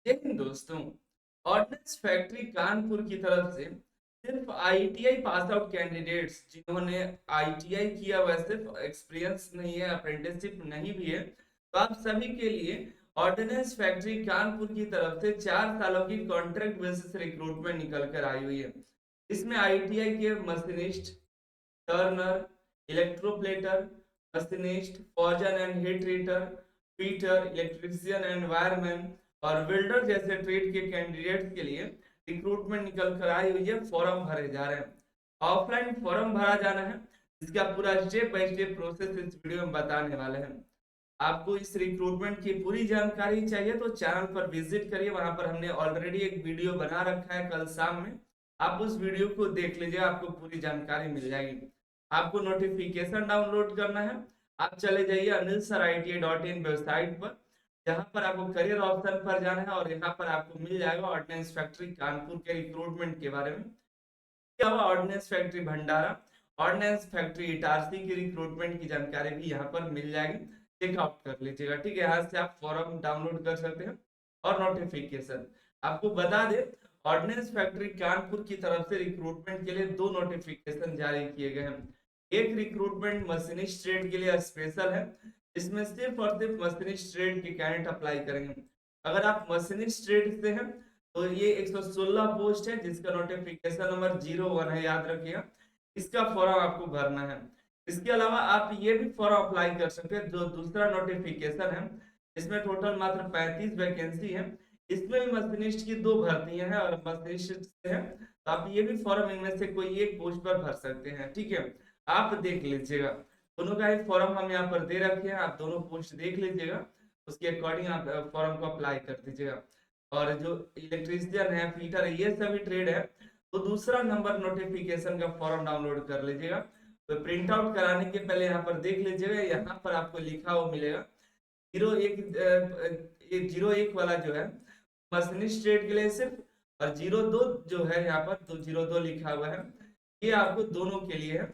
जय हिंद दोस्तों। Ordnance factory Kanpur की तरफ से सिर्फ आईटीआई पास आउट कैंडिडेट्स जिन्होंने आईटीआई किया हुआ है, सिर्फ एक्सपीरियंस नहीं है, अप्रेंटिसशिप नहीं भी है, तो आप सभी के लिए ऑर्डिनेंस फैक्ट्री कानपुर की तरफ से 4 सालों की कॉन्ट्रैक्ट बेसिस रिक्रूटमेंट निकल कर आई हुई है। इसमें आईटीआई के machinist, turner, electroplater, machinist, forger and heat treater, fitter, electrician and wireman और बिल्डर जैसे ट्रेड के कैंडिडेट्स के लिए रिक्रूटमेंट निकल कर आई हुई है। फॉर्म भरे जा रहे हैं, ऑफलाइन फॉर्म भरा जाना है। इसका पूरा स्टेप बाय स्टेप प्रोसेस इस वीडियो में बताने वाले हैं। आपको इस रिक्रूटमेंट की पूरी जानकारी चाहिए तो चैनल पर विजिट करिए, वहां पर हमने ऑलरेडी एक वीडियो बना रखा है कल शाम में। आप उस वीडियो को देख लीजिए, आपको पूरी जानकारी मिल जाएगी। आपको नोटिफिकेशन डाउनलोड करना है। आप चले जाइए anilsarITA.in वेबसाइट पर, जहां पर आपको करियर ऑप्शन पर जाना है और यहाँ पर आपको मिल जाएगा ऑर्डिनेंस फैक्ट्री कानपुर के रिक्रूटमेंट के बारे में। क्या हुआ, ऑर्डिनेंस फैक्ट्री भंडारा, ऑर्डिनेंस फैक्ट्री इटारसी की रिक्रूटमेंट की जानकारी भी यहाँ पर मिल जाएगी। चेकआउट कर लीजिएगा, ठीक है। यहाँ से आप फॉर्म डाउनलोड कर सकते हैं और नोटिफिकेशन आपको बता दे। ऑर्डिनेंस फैक्ट्री कानपुर की तरफ से रिक्रूटमेंट के लिए 2 नोटिफिकेशन जारी किए गए हैं। एक रिक्रूटमेंट मशीनिस्ट ट्रेड के लिए स्पेशल है, इसमें सिर्फ और सिर्फ मशीनिस्ट ट्रेड के कैंडिडेट अप्लाई करेंगे। अगर आप मशीनिस्ट ट्रेड से हैं तो ये 116 पोस्ट है, जिसका नोटिफिकेशन नंबर 01 है, याद रखिएगा। इसका फॉर्म आपको भरना है। इसके अलावा आप ये भी फॉर्म अप्लाई कर सकते हैं जो दूसरा नोटिफिकेशन है। इसमें टोटल मात्र 35 वैकेंसी है। इसमें भी मशीनिस्ट की 2 भर्तियां हैं और मशीनिस्ट से है, तो आप ये भी फॉर्म इनमें से कोई एक पोस्ट पर भर सकते हैं, ठीक है। आप देख लीजिएगा, दोनों का ही फॉर्म हम यहाँ पर दे रखे हैं, आप दोनों पोस्ट देख लीजिएगा, उसके अकॉर्डिंग आप फॉर्म को अप्लाई कर दीजिएगा। और जो इलेक्ट्रीशियन है, फीटर है, ये सभी ट्रेड है, तो दूसरा नंबर नोटिफिकेशन का फॉर्म डाउनलोड कर लीजिएगा। तो प्रिंट आउट कराने के पहले यहाँ पर देख लीजिएगा, यहाँ पर आपको लिखा हुआ मिलेगा 01 वाला जो है मशीनिस्ट ट्रेड के लिए सिर्फ, और 02 जो है यहाँ पर 202 लिखा हुआ है, ये आपको दोनों के लिए है।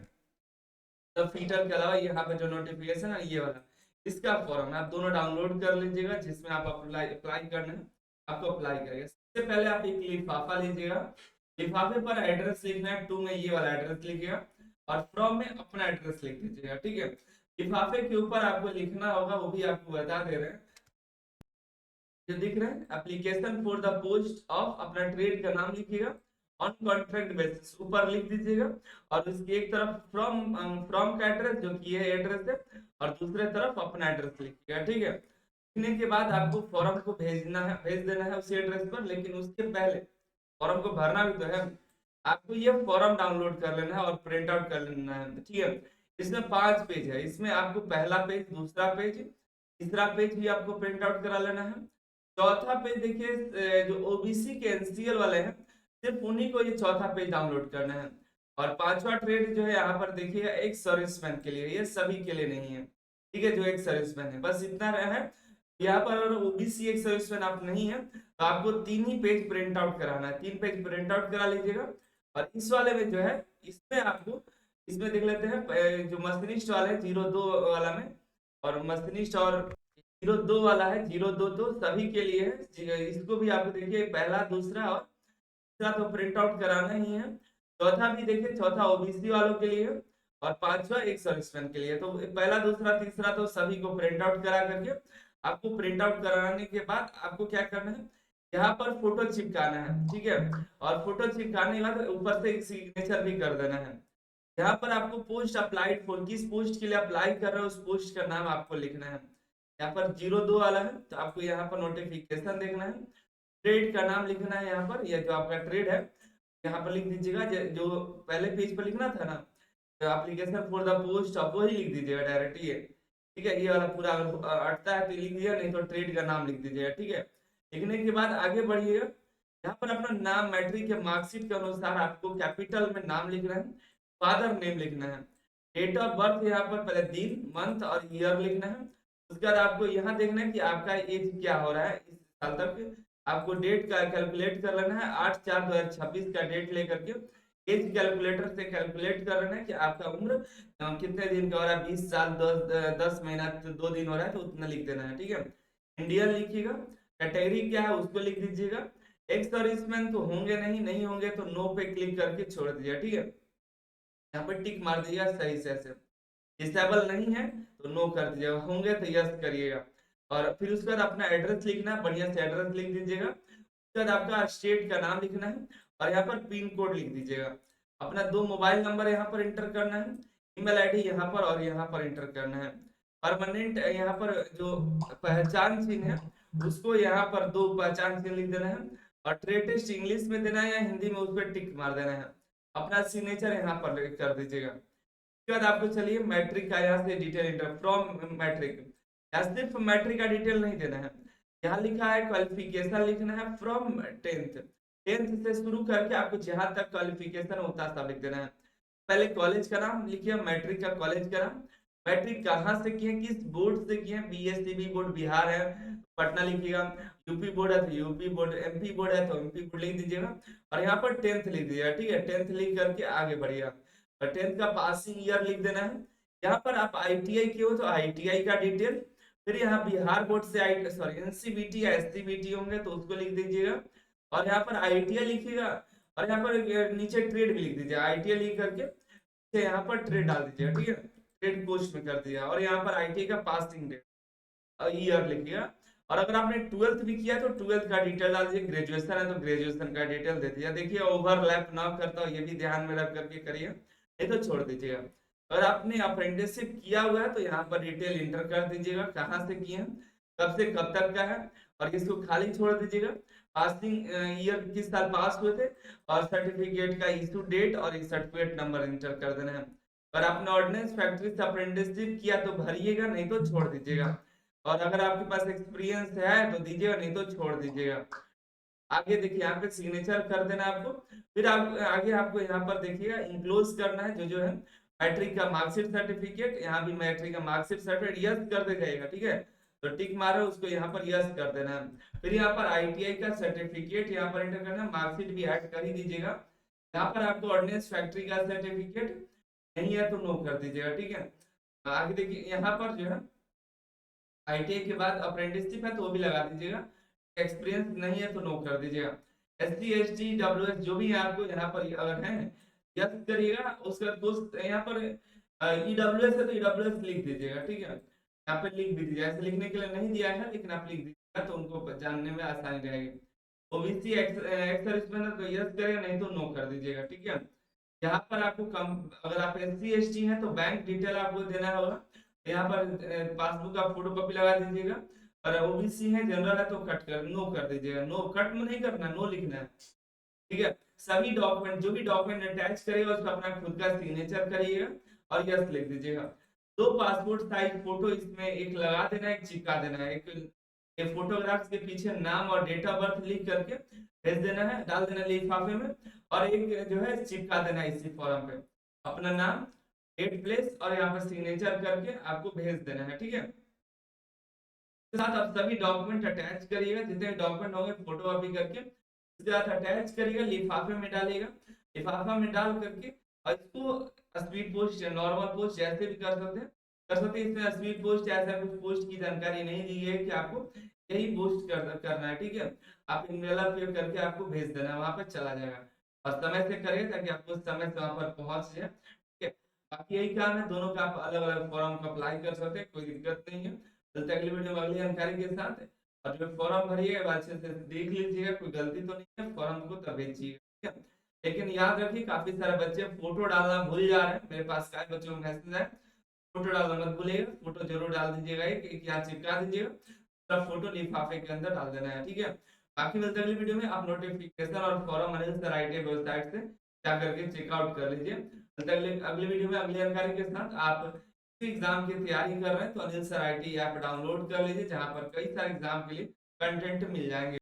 तो फीटर के अलावा यहाँ पर जो नोटिफिकेशन है ये वाला, इसका फॉर्म आप दोनों डाउनलोड कर लीजिएगा, जिसमें आप अप्लाई अप्लाई करना है, आपको अप्लाई करेगा। सबसे पहले आप एक लिफाफा लीजिएगा, लिफाफे पर एड्रेस लिखना है, टू में ये वाला एड्रेस लिखिएगा और फ्रॉम में अपना एड्रेस लिख दीजिएगा, ठीक है। लिफाफे के ऊपर आपको लिखना होगा, वो भी आपको बता दे रहे हैं, जो दिख रहा है application for the post of, अपना ट्रेड का नाम लिखिएगा, ऑन कॉन्ट्रैक्ट बेसिस ऊपर लिख दीजिएगा, और उसकी एक तरफ फ्रॉम फ्रॉम का एड्रेस जो कि ये एड्रेस है, और दूसरे तरफ अपना एड्रेस लिखिएगा, ठीक है। लिखने के बाद आपको फॉर्म को भेजना है, भेज देना है उसी एड्रेस पर, लेकिन उसके पहले फॉर्म को भरना भी तो है। आपको ये फॉर्म डाउनलोड कर लेना है और प्रिंट आउट कर लेना है, ठीक है। इसमें 5 पेज है, इसमें आपको पहला पेज, दूसरा पेज, तीसरा पेज भी आपको प्रिंट आउट करा लेना है। चौथा पेज देखिए, जो ओबीसी के एनसीएल वाले हैं, सिर्फ उन्हीं को ये चौथा पेज डाउनलोड करना है। और पांचवा ट्रेड जो है यहाँ पर देखिएगा एक सर्विसमैन के लिए, ये सभी के लिए नहीं है, ठीक है। जो एक सर्विसमैन है, बस इतना है। यहाँ पर अगर ओबीसी एक सर्विसमैन आप नहीं है तो आपको 3 ही पेज प्रिंट आउट कराना है, 3 पेज प्रिंट आउट करा लीजिएगा। और इस वाले में जो है, इसमें आपको, इसमें देख लेते हैं जो मशीनिस्ट वाला है 02 वाला में, और मशीनिस्ट और 02 वाला है, 02 तो सभी के लिए है। इसको भी आपको देखिए पहला, दूसरा और तीसरा तो प्रिंट आउट कराना ही है। चौथा भी देखिए, चौथा ओबीसी वालों के लिए है, और पांचवा एक सर्विसमैन के लिए। तो पहला, दूसरा, तीसरा तो सभी को प्रिंट आउट करा करके, आपको प्रिंट आउट कराने के बाद आपको क्या करना है, यहाँ पर फोटो चिपकाना है, ठीक है। और फोटो चिपकाने के बाद ऊपर से एक सिग्नेचर भी कर देना है। यहाँ पर आपको पोस्ट अप्लाइड फॉर, किस पोस्ट के लिए अप्लाई कर रहे हो उस पोस्ट का नाम आपको लिखना है। यहाँ पर 02 वाला है तो आपको यहाँ पर नोटिफिकेशन देखना है, ट्रेड का नाम लिखना है, यहाँ पर ये जो आपका ट्रेड है यहाँ पर लिख दीजिएगा। जो पहले पेज पर लिखना था ना, तो application for the post of, वही लिख दीजिएगा डायरेक्ट, ये ठीक है। ये वाला पूरा अगर अटता है तो लिख दिया, नहीं तो ट्रेड का नाम लिख दीजिएगा, ठीक है। लिखने के बाद आगे बढ़िएगा, यहाँ पर अपना नाम मैट्रिक के मार्कशीट के अनुसार आपको कैपिटल में नाम लिखना है, फादर नेम लिखना है, डेट ऑफ बर्थ यहाँ पर पहले दिन, मंथ और ईयर लिखना है। उसके बाद आपको यहाँ देखना है कि आपका एज क्या हो रहा है इस साल तक। आपको डेट का कैलकुलेट कर लेना है, 8/4/2026 का डेट लेकर के एज कैलकुलेटर से कैलकुलेट कर लेना है कि आपका उम्र कितने दिन का हो रहा है, 20 साल 10 महीना 2 दिन हो रहा है, तो उतना लिख देना है, ठीक है। इंडियन लिखिएगा। कैटेगरी क्या है उसको लिख दीजिएगा। एक्स सर्विसमैन तो होंगे नहीं, नहीं होंगे तो नो पे क्लिक करके छोड़ दीजिएगा, ठीक है। यहाँ पे टिक मार दीजिएगा सही से ऐसे। डिसेबल नहीं है तो नो कर दीजिएगा, होंगे तो यस करिएगा। और फिर उसके बाद अपना एड्रेस लिखना है, बढ़िया से एड्रेस लिख दीजिएगा। उसके बाद आपका स्टेट का नाम लिखना है और यहाँ पर पिन कोड लिख दीजिएगा। अपना 2 मोबाइल नंबर यहाँ पर इंटर करना है, ईमेल आईडी यहाँ पर और यहाँ पर इंटर करना है। परमानेंट यहाँ पर जो पहचान चिन्ह है उसको यहाँ पर 2 पहचान चिन्ह लिख देना है और ट्रेड टेस्ट इंग्लिश में देना है या हिंदी में, उस पर टिक मार देना है। अपना सिग्नेचर यहाँ पर कर दीजिएगा। उसके बाद आपको चलिए मैट्रिक का यहाँ से डिटेल इंटर फ्रॉम मैट्रिक, यहाँ सिर्फ मैट्रिक का डिटेल नहीं देना है। यहाँ लिखा है क्वालिफिकेशन लिखना है फ्रॉम 10th, 10th से शुरू करके आपको जहां तक क्वालिफिकेशन होता है सब लिख देना है। पहले कॉलेज का नाम लिखिए, मैट्रिक का कॉलेज का नाम, मैट्रिक कहाँ से किए, किस बोर्ड से किए, बीएससीबी बोर्ड बिहार है पटना लिखिएगा, यूपी बोर्ड है तो यूपी बोर्ड, एमपी बोर्ड है तो एमपी बोर्ड लिख दीजिएगा और यहाँ पर 10th लिख दीजिएगा, ठीक है। 10th लिख करके आगे बढ़िएगा और 10th का पासिंग ईयर लिख देना है। यहाँ पर आप आईटीआई किए हो तो आईटीआई का डिटेल, फिर यहाँ बिहार बोर्ड से आई सॉरी एनसीबीटी या एससीबीटी होंगे तो उसको लिख दीजिएगा और यहाँ पर आईटीआई लिखिएगा और यहाँ पर नीचे ट्रेड भी लिख दीजिएगा, आईटीआई लिख करके यहाँ पर ट्रेड डाल दीजिएगा, ठीक है। ट्रेड पोस्ट में कर दिया और यहाँ पर आईटीआई का पासिंग डेट ईयर लिखिएगा। और अगर आपने 12th भी किया तो 12th का डिटेल डाल दीजिए, ग्रेजुएशन है तो ग्रेजुएशन का डिटेल दे दीजिए। देखिए ओवरलैप ना करता हो, ये भी ध्यान में रख करके करिए, नहीं तो छोड़ दीजिएगा। अगर आपने अप्रेंटिसशिप किया हुआ है तो यहाँ पर डिटेल इंटर कर दीजिएगा, कहाँ से किए हैं, कब से कब तक का है और इसको खाली छोड़ दीजिएगा। पासिंग ईयर किस साल पास हुए थे और सर्टिफिकेट का इशू डेट और एक सर्टिफिकेट नंबर इंटर कर देना है। अगर आपने ऑर्डिनेंस फैक्ट्री से अप्रेंटिसशिप किया तो भरिएगा, नहीं तो छोड़ दीजिएगा। और अगर आपके पास एक्सपीरियंस है तो दीजिएगा, नहीं तो छोड़ दीजिएगा। आगे देखिए यहाँ पे सिग्नेचर कर देना आपको। फिर आप आगे आपको यहाँ पर देखिएगा इंक्लोज करना है जो है मैट्रिक का मार्कशीट सर्टिफिकेट, यहाँ भी मैट्रिक का मार्कशीट सर्टिफिकेट यस कर दे जाएगा, ठीक है। तो टिक मारो उसको यहाँ पर यस कर देना है। फिर यहाँ पर आईटीआई का सर्टिफिकेट यहाँ पर एंटर करना है, मार्कशीट भी ऐड कर ही दीजिएगा। यहाँ पर आपको ऑर्डिनेंस फैक्ट्री का सर्टिफिकेट नहीं है तो नो कर दीजिएगा, ठीक है। आगे देखिए यहाँ पर जो है आईटीआई के बाद अप्रेंटिसशिप है तो वो भी लगा दीजिएगा, एक्सपीरियंस नहीं है तो नो कर दीजिएगा। एससी एसटी डब्ल्यूएस जो भी आपको यहाँ पर अगर है यस करिएगा। उसके बाद दोस्त यहाँ पर ईडब्ल्यूएस है तो ईडब्ल्यूएस लिख दीजिएगा, ठीक है। यहाँ पे लिख भी दीजिएगा, ऐसे लिखने के लिए नहीं दिया है लेकिन आप लिख दीजिएगा तो उनको जानने में आसानी रहेगी। ओबीसी एक्स सर्विसमैन है तो यस करेगा, नहीं तो नो कर दीजिएगा, ठीक है। यहाँ पर आपको कम अगर आप एससी एसटी हैं तो बैंक डिटेल आपको देना होगा, यहाँ पर पासबुक का फोटो कॉपी लगा दीजिएगा। और ओबीसी है जनरल है तो कट कर नो कर दीजिएगा, नो कट में नहीं करना, नो लिखना है, ठीक है। सभी डॉक्यूमेंट जो भी डॉक्यूमेंट अटैच करेगा उसका अपना खुद का सिग्नेचर करिएगा और यस लिख दीजिएगा। 2 पासपोर्ट साइज फोटो इसमें एक लगा देना है, एक चिपका देना है। एक फोटोग्राफ के पीछे नाम और डेट ऑफ बर्थ लिख करके भेज देना है, डाल देना लिफाफे में और एक जो है चिपका देना है इसी फॉर्म पे, अपना नाम डेट प्लेस और यहाँ पर सिग्नेचर करके आपको भेज देना है, ठीक है। साथ आप सभी डॉक्यूमेंट अटैच करिएगा, जितने डॉक्यूमेंट होंगे फोटो कॉपी करके इसके साथ अटैच करिएगा, लिफाफे में डालिएगा। लिफाफा में डाल करके और इसको स्पीड पोस्ट या नॉर्मल पोस्ट जैसे भी कर सकते हैं इसमें स्पीड पोस्ट ऐसा कुछ पोस्ट की जानकारी नहीं दी है कि आपको यही पोस्ट करना है, ठीक है। आप इनवेलप फिल करके आपको भेज देना है, वहां पर चला जाएगा और समय से करिए ताकि आपको समय से वहां पर पहुंच जाए, ठीक है। बाकी यही काम है, दोनों का आप अलग अलग फॉर्म का अप्लाई कर सकते हैं, कोई दिक्कत नहीं है। चलते अगली वीडियो में अगली जानकारी के साथ। और जो फॉर्म भरिएगा अच्छे से देख लीजिएगा, कोई गलती तो नहीं है, फॉर्म को तब भेजिएगा, ठीक है। लेकिन याद रखिए काफी सारे बच्चे फोटो डालना भूल जा रहे हैं, मेरे पास काफी बच्चों का मैसेज है, फोटो डालना मत भूलिएगा, फोटो जरूर डाल दीजिएगा, एक यहाँ चिपका दीजिएगा, तब फोटो लिफाफे के अंदर डाल देना है, ठीक है। बाकी मिलते अगली वीडियो में, आप नोटिफिकेशन और form Anil sir IT website से जा करके चेकआउट कर लीजिए। अगली वीडियो में अगली जानकारी के साथ। आप एग्जाम की तैयारी कर रहे हैं तो Anil sir IT app download कर लीजिए, जहां पर कई सारे एग्जाम के लिए कंटेंट मिल जाएंगे।